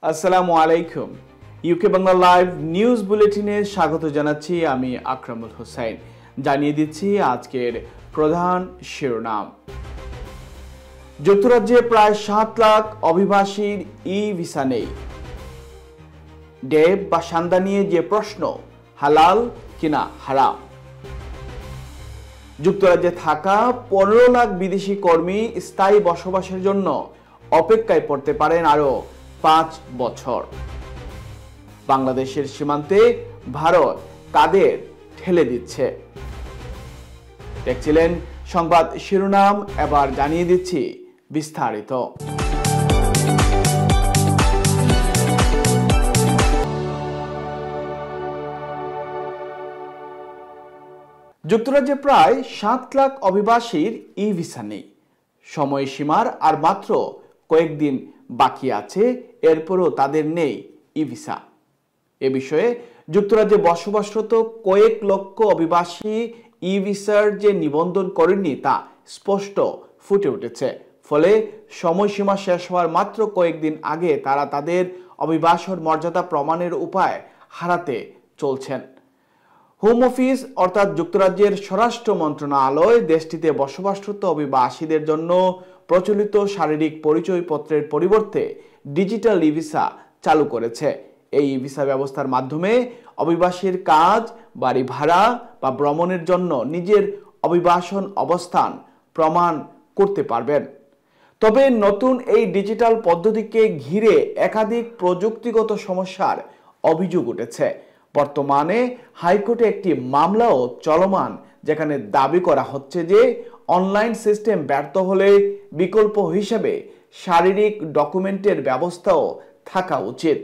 আসসালামু আলাইকুম। UK Bangla live news বুলেটিনে স্বাগত জানাচ্ছি আমি আকরামুল হোসেন। জানিয়ে দিচ্ছি আজকের প্রধান শিরোনাম। যুক্তরাজ্যে প্রায় 7 লাখ অভিবাসীর ই ভিসা নেই। ডেব বা সান্দা নিয়ে যে প্রশ্ন, হালাল কিনা হারাম। যুক্তরাজ্যে থাকা 15 লাখ বিদেশি কর্মী স্থায়ী বসবাসের জন্য অপেক্ষায় পড়তে পারেন আরো 5 বছর। বাংলাদেশের সীমান্তে ভারত কাদের ঠেলে দিচ্ছে। দেখছিলেন সংবাদ শিরোনাম, এবার জানিয়ে দিচ্ছি বিস্তারিত। যুক্তরাজ্যে প্রায় 7 লাখ অভিবাসীর ই ভিসা নেই। সময়সীমার আর মাত্র কয়েকদিন বাকি আছে, এরপরও তাদের নেই ই ভিসা। এ বিষয়ে যুক্তরাজ্যে বসবাসরত কয়েক লক্ষ অভিবাসী ই ভিসার যে নিবন্ধন করেননি তা স্পষ্ট ফুটে উঠেছে। ফলে সময়সীমা শেষ হওয়ার মাত্র কয়েকদিন আগে তারা তাদের অভিবাসন মর্যাদা প্রমাণের উপায় হারাতে চলছেন। হোম অফিস অর্থাৎ যুক্তরাজ্যের স্বরাষ্ট্র মন্ত্রণালয় দেশটিতে বসবাসরত অভিবাসীদের জন্য প্রচলিত শারীরিক পরিচয়পত্রের পরিবর্তে ডিজিটাল ই ভিসা চালু করেছে। এই ই ভিসা ব্যবস্থার মাধ্যমে অভিবাসীর কাজ, বাড়ি ভাড়া বা ভ্রমণের জন্য নিজের অভিবাসন অবস্থান প্রমাণ করতে পারবেন। তবে নতুন এই ডিজিটাল পদ্ধতিকে ঘিরে একাধিক প্রযুক্তিগত সমস্যার অভিযোগ উঠেছে। বর্তমানে হাইকোর্টে একটি মামলাও চলমান, যেখানে দাবি করা হচ্ছে যে অনলাইন সিস্টেম ব্যর্থ হলে বিকল্প হিসেবে শারীরিক ডকুমেন্টের ব্যবস্থাও থাকা উচিত।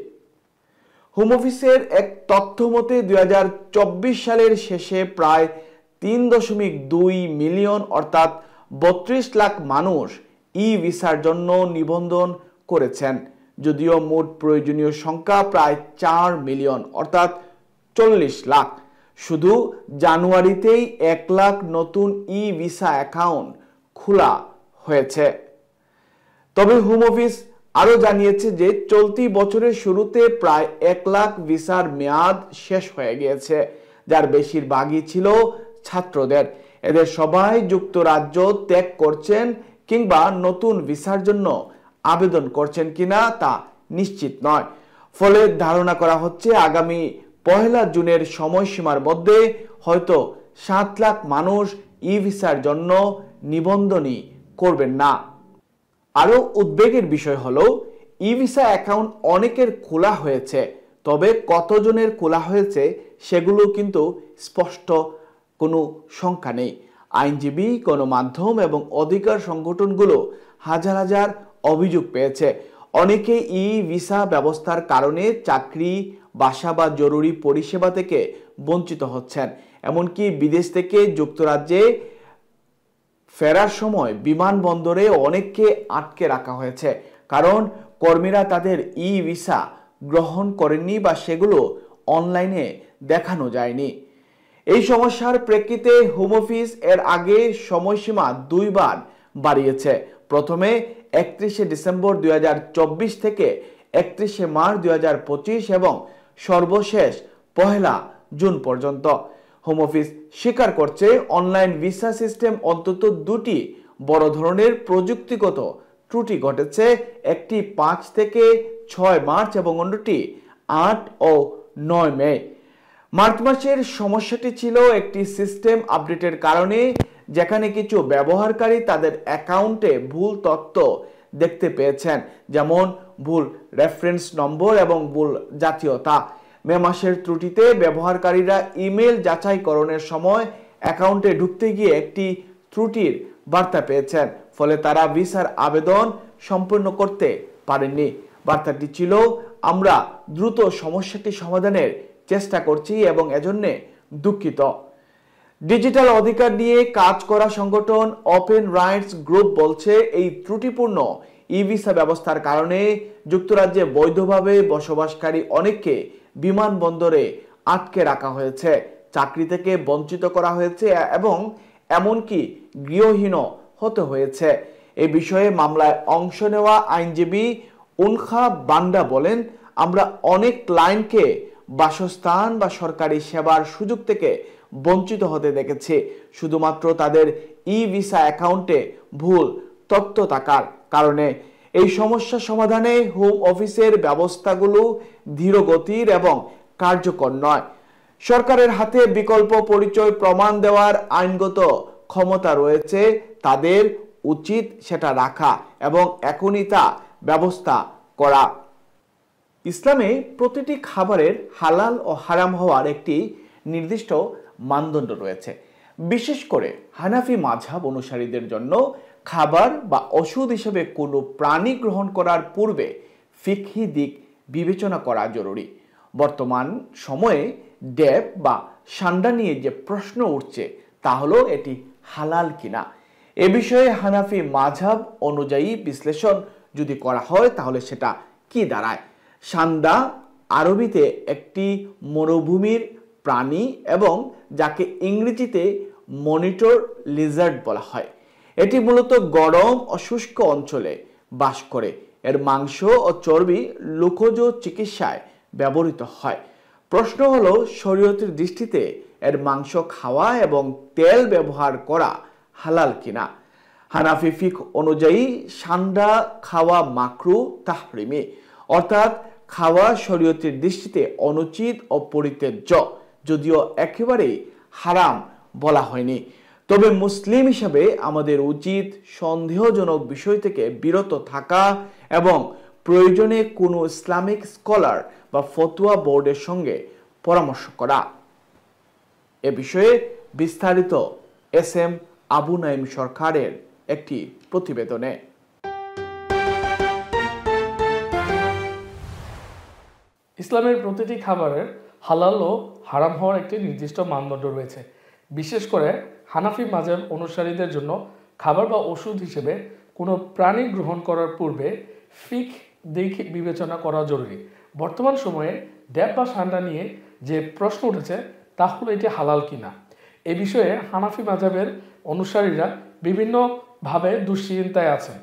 হোম অফিসের এক তথ্য মতে 2024 সালের শেষে প্রায় 3.2 মিলিয়ন অর্থাৎ 32 লাখ মানুষ ই ভিসার জন্য নিবন্ধন করেছেন, যদিও মোট প্রয়োজনীয় সংখ্যা প্রায় 4 মিলিয়ন অর্থাৎ 40 লাখ। শুধু জানুয়ারিতেই 1 লাখ নতুন ই ভিসা অ্যাকাউন্ট খোলা হয়েছে। তবে হোম অফিস আরো জানিয়েছে যে চলতি বছরের শুরুতে প্রায় 1 লাখ ভিসার মেয়াদ শেষ হয়ে গিয়েছে, যার বেশিরভাগই ছিল ছাত্রদের। এদের সবাই যুক্তরাজ্য ত্যাগ করছেন কিংবা নতুন ভিসার জন্য আবেদন করছেন কিনা তা নিশ্চিত নয়। ফলে ধারণা করা হচ্ছে আগামী 1 জুনের সময়সীমার মধ্যে হয়তো 7 লাখ মানুষ ই ভিসার জন্য নিবন্ধনই করবেন না। আরো উদ্বেগের বিষয় হলো ই ভিসা অ্যাকাউন্ট অনেকের খোলা হয়েছে, তবে কতজনের খোলা হয়েছে সেগুলো কিন্তু স্পষ্ট কোনো সংখ্যা নেই। আইনজীবী, গণমাধ্যম এবং অধিকার সংগঠনগুলো হাজার হাজার অভিযোগ পেয়েছে। অনেকে ই ভিসা ব্যবস্থার কারণে চাকরি, বাসা বা জরুরি পরিষেবা থেকে বঞ্চিত হচ্ছেন। এমনকি বিদেশ থেকে যুক্তরাজ্যে ফেরার সময় বিমানবন্দরে অনেককে আটকে রাখা হয়েছে, কারণ কর্মীরা তাদের ই ভিসা গ্রহণ করেননি বা সেগুলো অনলাইনে দেখানো যায়নি। এই সমস্যার প্রেক্ষিতে হোম অফিস এর আগে সময়সীমা 2 বার বাড়িয়েছে। প্রথমে 31 ডিসেম্বর 2024 থেকে 31 মার্চ 2025 এবং সর্বশেষ 1 জুন পর্যন্ত। হোম অফিস স্বীকার করছে অনলাইন ভিসা সিস্টেম অন্তত 2টি বড় ধরনের প্রযুক্তিগত ত্রুটি ঘটেছে, একটি 5 থেকে 6 মার্চ এবং অন্যটি 8 ও 9 মে। মার্চ মাসের সমস্যাটি ছিল একটি সিস্টেম আপডেটের কারণে, যেখানে কিছু ব্যবহারকারী তাদের অ্যাকাউন্টে ভুল তথ্য দেখতে পেয়েছেন, যেমন ভুল রেফারেন্স নম্বর এবং ভুল জাতীয়তা। মে মাসের ত্রুটিতে ব্যবহারকারীরা ইমেল যাচাইকরণের সময় অ্যাকাউন্টে ঢুকতে গিয়ে একটি ত্রুটির বার্তা পেয়েছেন, ফলে তারা ভিসার আবেদন সম্পূর্ণ করতে পারেননি। বার্তাটি ছিল, আমরা দ্রুত সমস্যাটি সমাধানের চেষ্টা করছি এবং এজন্য দুঃখিত। ডিজিটাল অধিকার নিয়ে কাজ করা সংগঠন ওপেন রাইটস গ্রুপ বলছে এই ত্রুটিপূর্ণ ই ভিসা ব্যবস্থার কারণে যুক্তরাজ্যে বৈধভাবে বসবাসকারী অনেককে বিমানবন্দরে আটকে রাখা হয়েছে, চাকরি থেকে বঞ্চিত করা হয়েছে এবং এমনকি গৃহহীন হতে হয়েছে। এই বিষয়ে মামলায় অংশ নেওয়া আইনজীবী উনখা বান্ডা বলেন, আমরা অনেক ক্লায়েন্টকে বাসস্থান বা সরকারি সেবার সুযোগ থেকে বঞ্চিত হতে দেখেছি শুধুমাত্র তাদের ই ভিসা অ্যাকাউন্টে ভুল তথ্য থাকার কারণে। এই সমস্যা সমাধানে হোম অফিসের ব্যবস্থাগুলো ধীরগতির এবং কার্যকর নয়। সরকারের হাতে বিকল্প পরিচয় প্রমাণ দেওয়ার আইনগত ক্ষমতা রয়েছে, তাদের উচিত সেটা রাখা এবং এখনই তা ব্যবস্থা করা। ইসলামে প্রতিটি খাবারের হালাল ও হারাম হওয়ার একটি নির্দিষ্ট মানদণ্ড রয়েছে। বিশেষ করে হানাফি মাযহাব অনুসারীদের জন্য খাবার বা ওষুধ হিসেবে কোনো প্রাণী গ্রহণ করার পূর্বে ফিকহি দিক বিবেচনা করা জরুরি। বর্তমান সময়ে ডেপ বা সান্ডা নিয়ে যে প্রশ্ন উঠছে তা হলো এটি হালাল কিনা। এ বিষয়ে হানাফি মাযহাব অনুযায়ী বিশ্লেষণ যদি করা হয় তাহলে সেটা কি দাঁড়ায়? সান্ডা আরবিতে একটি মরুভূমির প্রাণী এবং যাকে ইংরেজিতে মনিটর লিজার্ড বলা হয়। এটি মূলত গরম ও শুষ্ক অঞ্চলে বাস করে। এর মাংস ও চর্বি লোকজ চিকিৎসায় ব্যবহৃত হয়। প্রশ্ন হলো, শরীয়তের দৃষ্টিতে এর মাংস খাওয়া এবং তেল ব্যবহার করা হালাল কিনা। হানাফি ফিকহ অনুযায়ী সান্ডা খাওয়া মাকরু তাহরিমি, অর্থাৎ খাওয়া শরীয়তের দৃষ্টিতে অনুচিত ও পরিত্যাজ্য, যদিও একেবারেই হারাম বলা হয়নি। তবে মুসলিম হিসাবে আমাদের উচিত সন্দেহজনক বিষয় থেকে বিরত থাকা এবং প্রয়োজনে কোনো ইসলামিক স্কলার বা ফতোয়া বোর্ডের সঙ্গে পরামর্শ করা। এ বিষয়ে বিস্তারিত এস.এম. আবু নাঈম সরকারের একটি প্রতিবেদনে। ইসলামের প্রতিটি খাবারের হালাল ও হারাম হওয়ার একটি নির্দিষ্ট মানদণ্ড রয়েছে। বিশেষ করে হানাফি মাযহাব অনুসারীদের জন্য খাবার বা ওষুধ হিসেবে কোনো প্রাণী গ্রহণ করার পূর্বে ফিকহ দিক বিবেচনা করা জরুরি। বর্তমান সময়ে ড্যাব বা সান্ডা নিয়ে যে প্রশ্ন উঠেছে তা হলো এটি হালাল কিনা। এ বিষয়ে হানাফি মাযহাবের অনুসারীরা বিভিন্নভাবে দুশ্চিন্তায় আছেন।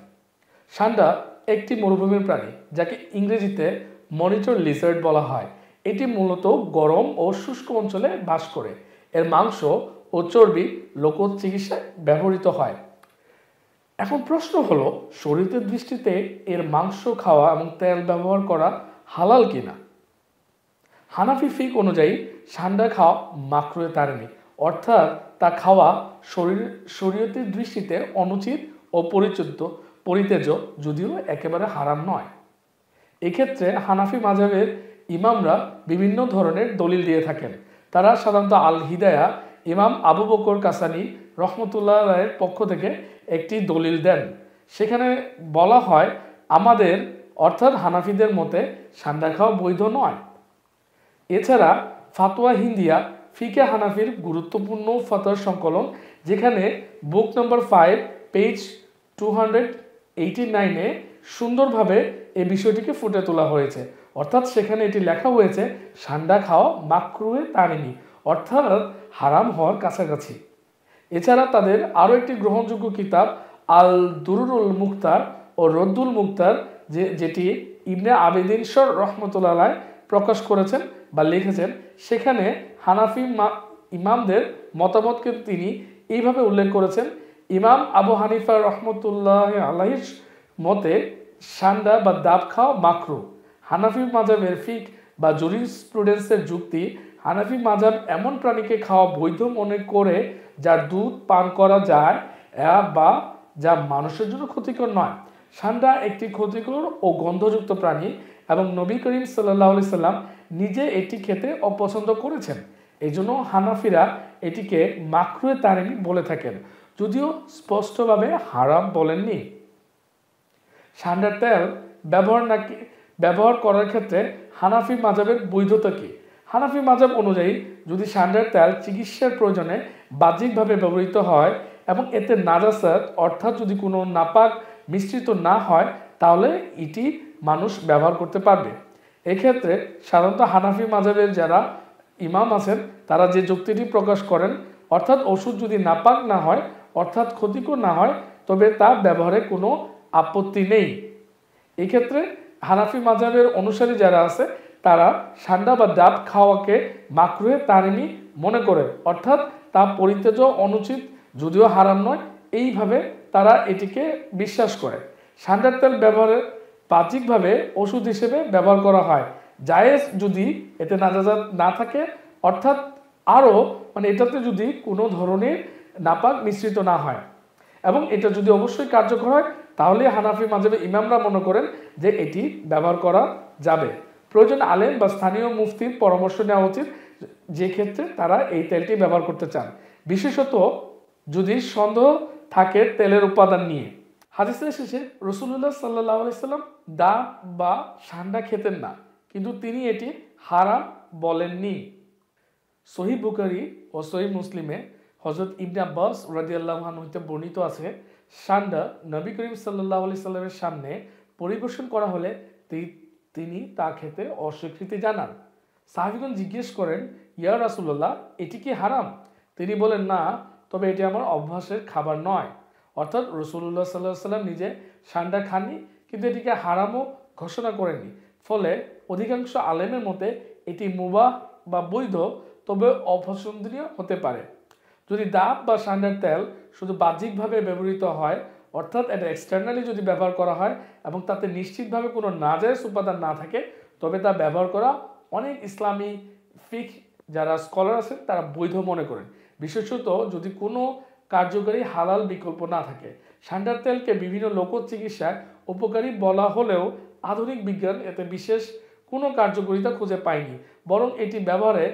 সান্ডা একটি মরুভূমির প্রাণী যাকে ইংরেজিতে মনিটর লিজার্ড বলা হয়। এটি মূলত গরম ও শুষ্ক অঞ্চলে বাস করে। এর মাংস ও চর্বি লোকজ চিকিৎসায় ব্যবহৃত হয়। এখন প্রশ্ন হলো, শরীয়তের দৃষ্টিতে এর মাংস খাওয়া এবং তেল ব্যবহার করা হালাল কিনা। হানাফি ফিকহ অনুযায়ী সান্ডা খাওয়া মাকরুহে তাহরিমি, অর্থাৎ তা খাওয়া শরীয়তের দৃষ্টিতে অনুচিত ও পরিত্যাজ্য, যদিও একেবারে হারাম নয়। এক্ষেত্রে হানাফি মাযহাবের ইমামরা বিভিন্ন ধরনের দলিল দিয়ে থাকেন। তারা সাধারণত আল হিদায়া ইমাম আবু বকর কাসানি রহমতুল্লাহ রায়ের পক্ষ থেকে একটি দলিল দেন। সেখানে বলা হয়, আমাদের অর্থাৎ হানাফিদের মতে সান্ডা খাওয়া বৈধ নয়। এছাড়া ফাতোয়া হিন্দিয়া ফিকে হানাফির গুরুত্বপূর্ণ ফতোয়ার সংকলন, যেখানে বুক নম্বর 5 পেজ 289-এ সুন্দরভাবে এই বিষয়টিকে ফুটে তোলা হয়েছে। অর্থাৎ সেখানে এটি লেখা হয়েছে সান্ডা খাওয়া মাকরুহে তাহরিমি, অর্থাৎ হারাম হওয়ার কাছাকাছি। এছাড়া তাদের আরও একটি গ্রহণযোগ্য কিতাব আল দুরুরুল মুখতার ও রদ্দুল মুখতার, যেটি ইবনে আবেদিন শর রহমতুল্লাহ আলাইহি প্রকাশ করেছেন বা লিখেছেন, সেখানে হানাফি ইমামদের মতামতকে তিনি এইভাবে উল্লেখ করেছেন। ইমাম আবু হানিফা রহমতুল্লাহ আলাইহির মতে সান্ডা বা দাব খাওয়া মাকরু। হানাফি মাযহাবের ফিকহ বা জুরিসপ্রুডেন্সের যুক্তি, হানাফি মাযহাব এমন প্রাণীকে খাওয়া বৈধ মনে করে যার দুধ পান করা যায় বা যা মানুষের জন্য ক্ষতিকর নয়। সান্ডা একটি ক্ষতিকর ও গন্ধযুক্ত প্রাণী এবং নবী করিম সাল্লাল্লাহু আলাইহি সাল্লাম নিজে এটি খেতে অপছন্দ করেছেন। এই জন্য হানাফিরা এটিকে মাকরুহে তাহরিমি বলে থাকেন, যদিও স্পষ্টভাবে হারাম বলেননি। সান্ডার তেল ব্যবহার করার ক্ষেত্রে হানাফি মাযহাবের বৈধতা কি? হানাফি মাযহাব অনুযায়ী যদি সান্ডার তেল চিকিৎসার প্রয়োজনে বাহ্যিকভাবে ব্যবহৃত হয় এবং এতে নাজাসাত অর্থাৎ যদি কোনো নাপাক মিশ্রিত না হয়, তাহলে এটি মানুষ ব্যবহার করতে পারবে। এক্ষেত্রে সাধারণত হানাফি মাযহাবের যারা ইমাম আছেন তারা যে যুক্তিটি প্রকাশ করেন, অর্থাৎ ওষুধ যদি নাপাক না হয় অর্থাৎ ক্ষতিকর না হয় তবে তা ব্যবহারে কোনো আপত্তি নেই। এক্ষেত্রে হানাফি মাযহাবের অনুসারী যারা আছে তারা সান্ডা বা ডাব খাওয়াকে মাকরুহে তাহরিমি মনে করে, অর্থাৎ তা পরিত্যাজ্য, অনুচিত, যদিও হারাম নয়, এইভাবে তারা এটিকে বিশ্বাস করে। সান্ডার তেল ব্যবহারে বাহ্যিকভাবে ওষুধ হিসেবে ব্যবহার করা হয়, জায়েজ যদি এতে নাজাজাত না থাকে, অর্থাৎ আরও এটাতে যদি কোনো ধরনের নাপাক মিশ্রিত না হয়, এবং এটা যদি অবশ্যই কার্যকর হয়, তাহলে হানাফি মাযহাবের ইমামরা মনে করেন যে এটি ব্যবহার করা যাবে। প্রয়োজন আলেম বা স্থানীয় মুফতির পরামর্শ নেওয়া উচিত, যে ক্ষেত্রে তারা এই তেলটি ব্যবহার করতে চান, বিশেষত যদি সন্দেহ থাকে তেলের উপাদান নিয়ে। হাদিসের শেষে রাসূলুল্লাহ সাল্লাল্লাহু আলাইহি সাল্লাম ডাব বা সান্ডা খেতেন না, কিন্তু তিনি এটি হারাম বলেননি। সহিহ বুখারী ও সহিহ মুসলিমে হযরত ইবনে আব্বাস রাদিয়াল্লাহু আনহু হতে বর্ণিত আছে, সান্ডা নবী করিম সাল্লাল্লাহু আলাইহি সাল্লামের সামনে পরিবেশন করা হলে তিনি তা খেতে অস্বীকৃতি জানান। সাহাবীগণ জিজ্ঞেস করেন, ইয়া রাসূলুল্লাহ, এটি কি হারাম? তিনি বলেন, না, তবে এটি আমার অভ্যাসের খাবার নয়। অর্থাৎ রাসূলুল্লাহ সাল্লাল্লাহু আলাইহি সাল্লাম নিজে সান্ডা খাননি, কিন্তু এটিকে হারামও ঘোষণা করেননি। ফলে অধিকাংশ আলেমের মতে এটি মুবাহ বা বৈধ, তবে অপছন্দনীয় হতে পারে। যদি ডাব বা সান্ডার তেল শুধু বাহ্যিকভাবে ব্যবহৃত হয়, অর্থাৎ এটা এক্সটার্নালি যদি ব্যবহার করা হয় এবং তাতে নিশ্চিতভাবে কোনো নাজায়েজ উপাদান না থাকে, তবে তা ব্যবহার করা অনেক ইসলামী ফিকহ যারা স্কলার আছেন তারা বৈধ মনে করেন, বিশেষত যদি কোনো কার্যকারী হালাল বিকল্প না থাকে। সান্ডার তেলকে বিভিন্ন লোক চিকিৎসায় উপকারী বলা হলেও আধুনিক বিজ্ঞান এতে বিশেষ কোনো কার্যকারিতা খুঁজে পায়নি, বরং এটি ব্যবহারে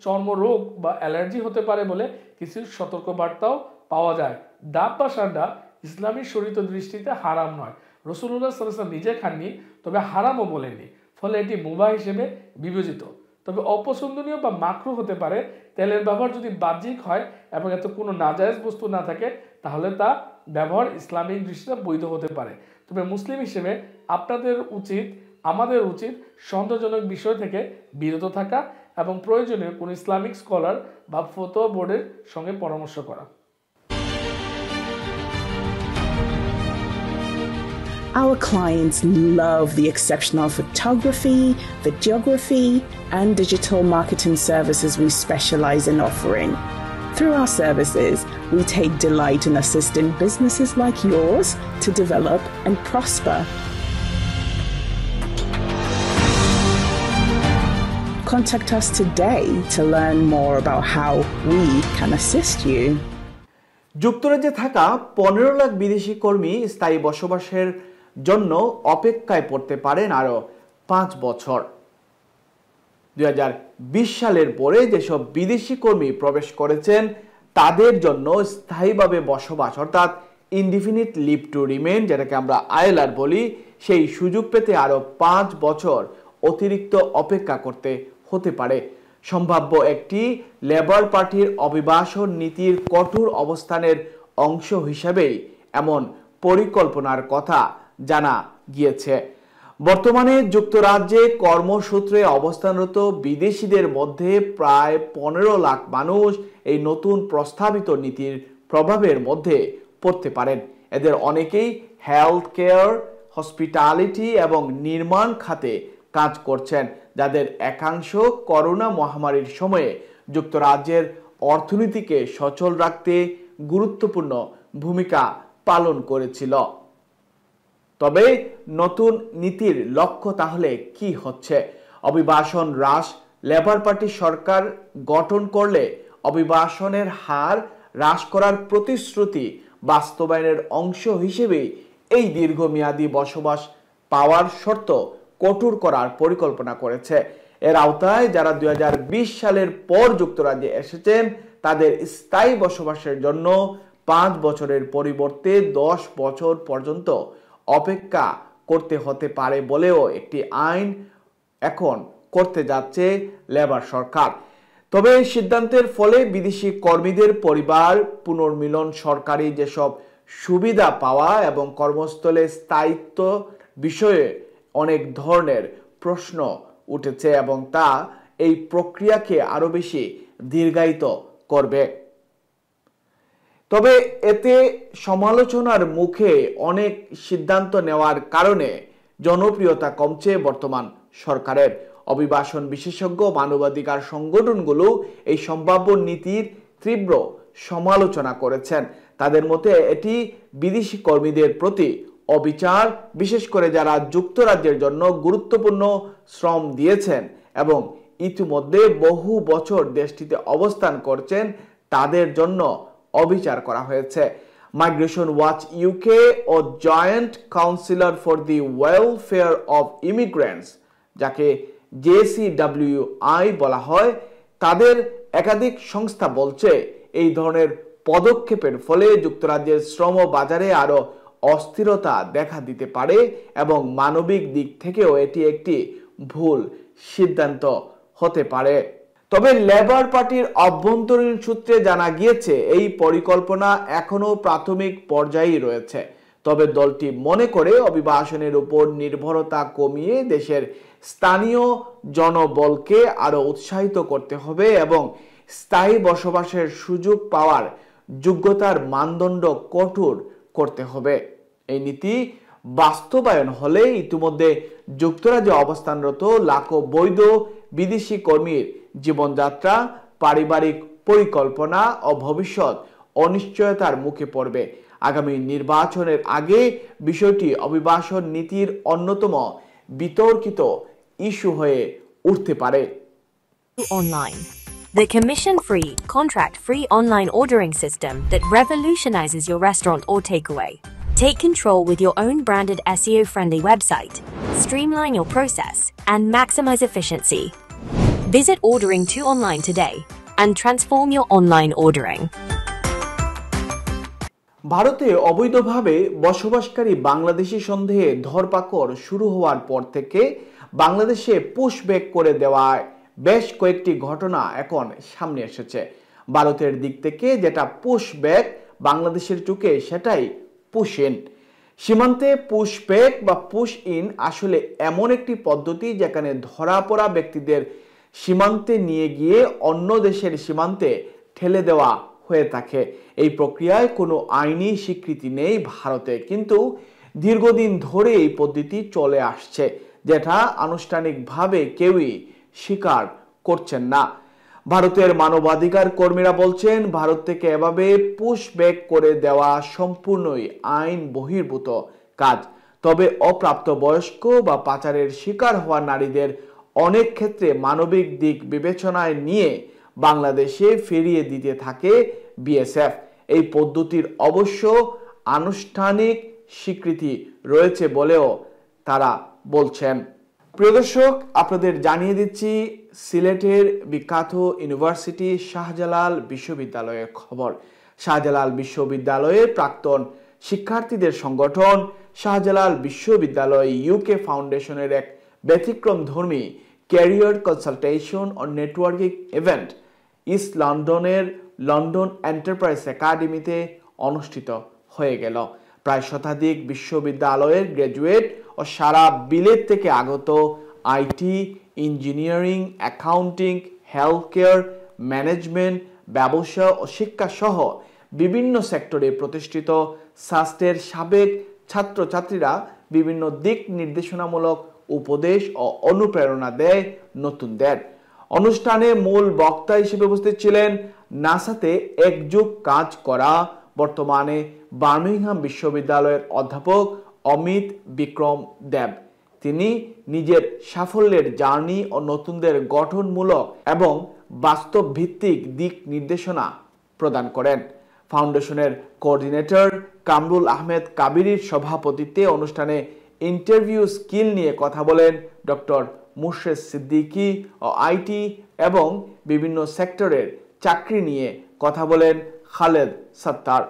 চর্মরোগ বা অ্যালার্জি হতে পারে বলে কিছু সতর্কবার্তাও পাওয়া যায়। ডাব বা সান্ডা ইসলামী শরীয়ত দৃষ্টিতে হারাম নয়। রাসূলুল্লাহ সাল্লাল্লাহু আলাইহি ওয়াসাল্লাম নিজে খাননি, তবে হারামও বলেননি, ফলে এটি মুবাহ হিসেবে বিবেচিত। তবে অপছন্দনীয় বা মাকরুহ হতে পারে। তেলের ব্যবহার যদি বাহ্যিক হয় এবং এতে কোনো নাজায়েজ বস্তু না থাকে, তাহলে তা ব্যবহার ইসলামিক দৃষ্টিতে বৈধ হতে পারে। তবে মুসলিম হিসেবে আমাদের উচিত সন্দেহজনক বিষয় থেকে বিরত থাকা এবং প্রয়োজনীয় কোন ইসলামিক স্কলার বা ফতোয়া বোর্ডের সঙ্গে পরামর্শ করা। Our clients love the exceptional photography, videography, and digital marketing services we specialize in offering. Through our services, we take delight in assisting businesses like yours to develop and prosper. Contact us today to learn more about how we can assist you. যুক্তরাজ্যে থাকা 15 লাখ বিদেশি কর্মী স্থায়ী বসবাসের জন্য অপেক্ষায় পড়তে পারেন আরো 5 বছর। 2020 সালের পরে যেসব বিদেশি কর্মী প্রবেশ করেছেন তাদের জন্য স্থায়ীভাবে বসবাস অর্থাৎ ইনডিফিনিট লিভ টু রিমেইন, যেটাকে আমরা আইএলআর বলি, সেই সুযোগ পেতে আরো 5 বছর অতিরিক্ত অপেক্ষা করতে হতে পারে। সম্ভাব্য একটি লেবার পার্টির অভিবাসন নীতির কঠোর অবস্থানের অংশ হিসেবেই এমন পরিকল্পনার কথা জানা গিয়েছে। বর্তমানে যুক্তরাজ্যে কর্মসূত্রে অবস্থানরত বিদেশিদের মধ্যে প্রায় 15 লাখ মানুষ এই নতুন প্রস্তাবিত নীতির প্রভাবের মধ্যে পড়তে পারেন। এদের অনেকেই হেলথ কেয়ার, হসপিটালিটি এবং নির্মাণ খাতে কাজ করছেন, যাদের একাংশ করোনা মহামারীর সময়ে যুক্তরাজ্যের অর্থনীতিকে সচল রাখতে গুরুত্বপূর্ণ ভূমিকা পালন করেছিল। তবে নতুন নীতির লক্ষ্য তাহলে কি হচ্ছে? অভিবাসন হ্রাস। লেবার পার্টি সরকার গঠন করলে অভিবাসনের হার হ্রাস করার প্রতিশ্রুতি বাস্তবায়নের অংশ হিসেবে এই দীর্ঘমেয়াদী বসবাস পাওয়ার শর্ত কঠোর করার পরিকল্পনা করেছে। এর আওতায় যারা 2020 সালের পর যুক্তরাজ্যে এসেছেন তাদের স্থায়ী বসবাসের জন্য 5 বছরের পরিবর্তে 10 বছর পর্যন্ত অপেক্ষা করতে হতে পারে বলেও একটি আইন এখন করতে যাচ্ছে লেবার সরকার। তবে এই সিদ্ধান্তের ফলে বিদেশি কর্মীদের পরিবার পুনর্মিলন, সরকারি যেসব সুবিধা পাওয়া এবং কর্মস্থলে স্থায়িত্ব বিষয়ে অনেক ধরনের প্রশ্ন উঠেছে এবং তা এই প্রক্রিয়াকে আরো বেশি দীর্ঘায়িত করবে। তবে এতে সমালোচনার মুখে অনেক সিদ্ধান্ত নেওয়ার কারণে জনপ্রিয়তা কমছে বর্তমান সরকারের। অভিবাসন বিশেষজ্ঞ মানবাধিকার সংগঠনগুলো এই সম্ভাব্য নীতির তীব্র সমালোচনা করেছেন। তাদের মতে এটি বিদেশি কর্মীদের প্রতি অবিচার, বিশেষ করে যারা যুক্তরাজ্যের জন্য গুরুত্বপূর্ণ শ্রম দিয়েছেন এবং ইতিমধ্যে বহু বছর দেশটিতে অবস্থান করছেন, তাদের জন্য অবিচার করা হয়েছে। মাইগ্রেশন ওয়াচ ইউকে ও joint councillor for the welfare of immigrants, যাকে JCWI বলা হয়, তাদের একাধিক সংস্থা বলছে এই ধরনের পদক্ষেপের ফলে যুক্তরাজ্যের শ্রম বাজারে আরো অস্থিরতা দেখা দিতে পারে এবং মানবিক দিক থেকেও এটি একটি ভুল সিদ্ধান্ত হতে পারে। তবে লেবার পার্টির অভ্যন্তরীণ সূত্রে জানা গিয়েছে এই পরিকল্পনা এখনো প্রাথমিক পর্যায়েই রয়েছে। তবে দলটি মনে করে অভিবাসনের উপর নির্ভরতা কমিয়ে দেশের স্থানীয় জনবলকে আরো উৎসাহিত করতে হবে এবং স্থায়ী বসবাসের সুযোগ পাওয়ার যোগ্যতার মানদণ্ড কঠোর করতে হবে। এই নীতি বাস্তবায়ন হলে ইতিমধ্যে যুক্তরাজ্যে অবস্থানরত লাখো বৈধ বিদেশি কর্মীর জীবনযাত্রা, পারিবারিক পরিকল্পনা ও ভবিষ্যৎ অনিশ্চয়তার মুখে পড়বে। আগামী নির্বাচনের আগে বিষয়টি অভিবাসন নীতির অন্যতম বিতর্কিত ইস্যু হয়ে উঠতে পারে। Online, the commission-free, contract-free online ordering system that revolutionizes your restaurant or takeaway. Take control with your own branded SEO-friendly website, streamline your process, and maximize efficiency. Visit Ordering 2 Online today and transform your online ordering. ভারতে অবৈধভাবে বসবাসকারী বাংলাদেশি সন্দেহে ধরপাকড় শুরু হওয়ার পর থেকে বাংলাদেশে pushback করে দেওয়ায় বেশ কয়েকটি ঘটনা এখন সামনে এসেছে। ভারতের দিক থেকে যেটা পুশব্যাক, বাংলাদেশের চোখে সেটাই পুশ ইন। সীমান্তে পুশব্যাক বা পুশ ইন আসলে এমন একটি পদ্ধতি যেখানে ধরা পড়া ব্যক্তিদের সীমান্তে নিয়ে গিয়ে অন্য দেশের সীমান্তে ঠেলে দেওয়া হয়ে থাকে। এই প্রক্রিয়ায় কোনো আইনি স্বীকৃতি নেই ভারতে, কিন্তু দীর্ঘদিন ধরে এই পদ্ধতি চলে আসছে, যেটা আনুষ্ঠানিকভাবে কেউই স্বীকার করছেন না। ভারতের মানবাধিকার কর্মীরা বলছেন ভারত থেকে এভাবে পুশব্যাক করে দেওয়া সম্পূর্ণই আইন বহির্ভূত কাজ। তবে অপ্রাপ্তবয়স্ক বা পাচারের শিকার হওয়া নারীদের অনেক ক্ষেত্রে মানবিক দিক বিবেচনায় নিয়ে বাংলাদেশে ফিরিয়ে দিতে থাকে বিএসএফ। এই পদ্ধতির অবশ্য আনুষ্ঠানিক স্বীকৃতি রয়েছে বলেও তারা বলছেন। প্রিয় দর্শক, আপনাদের জানিয়ে দিচ্ছি সিলেটের বিখ্যাত ইউনিভার্সিটি শাহজালাল বিশ্ববিদ্যালয়ের খবর। শাহজালাল বিশ্ববিদ্যালয়ের প্রাক্তন শিক্ষার্থীদের সংগঠন শাহজালাল বিশ্ববিদ্যালয় ইউকে ফাউন্ডেশনের এক ব্যতিক্রমধর্মী ক্যারিয়ার কনসালটেশন ও নেটওয়ার্কিং ইভেন্ট ইস্ট লন্ডনের লন্ডন এন্টারপ্রাইজ একাডেমিতে অনুষ্ঠিত হয়ে গেল। প্রায় শতাধিক বিশ্ববিদ্যালয়ের গ্র্যাজুয়েট ও সারা বিলেত থেকে আগত IT, engineering, accounting, health care, management, ব্যবসা ও শিক্ষা সহ বিভিন্ন সেক্টরে প্রতিষ্ঠিত স্বাস্থ্যের সাবেক ছাত্রছাত্রীরা বিভিন্ন দিক নির্দেশনামূলক উপদেশ ও অনুপ্রেরণা দেয় নতুনদের। অনুষ্ঠানে মূল বক্তা হিসেবে উপস্থিত ছিলেন নাসাতে একযুগ কাজ করা বর্তমানে বার্মিংহাম বিশ্ববিদ্যালয়ের অধ্যাপক অমিত বিক্রম দেব। তিনি নিজের সাফল্যের জার্নি ও নতুনদের গঠনমূলক এবং বাস্তব ভিত্তিক দিক নির্দেশনা প্রদান করেন। ফাউন্ডেশনের কোঅর্ডিনেটর কামরুল আহমেদ কাবিরির সভাপতিত্বে অনুষ্ঠানে ইন্টারভিউ স্কিল নিয়ে কথা বলেন ডক্টর মুর্শেদ সিদ্দিকী ও আইটি এবং বিভিন্ন সেক্টরের চাকরি নিয়ে কথা বলেন খালেদ সত্তার।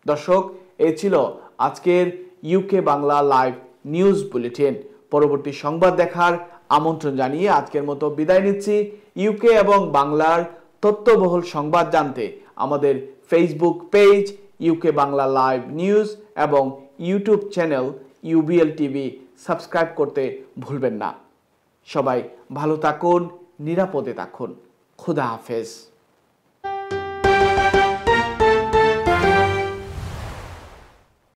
দর্শক, এই ছিল আজকের UK Bangla live news bulletin. পরবর্তী সংবাদ দেখার আমন্ত্রণ জানিয়ে আজকের মতো বিদায় নিচ্ছি। ইউকে এবং বাংলার তথ্যবহুল সংবাদ জানতে আমাদের Facebook page UK Bangla live news এবং YouTube channel UBL TV subscribe করতে ভুলবেন না। সবাই ভালো থাকুন, নিরাপদে থাকুন। খুদা হাফেজ।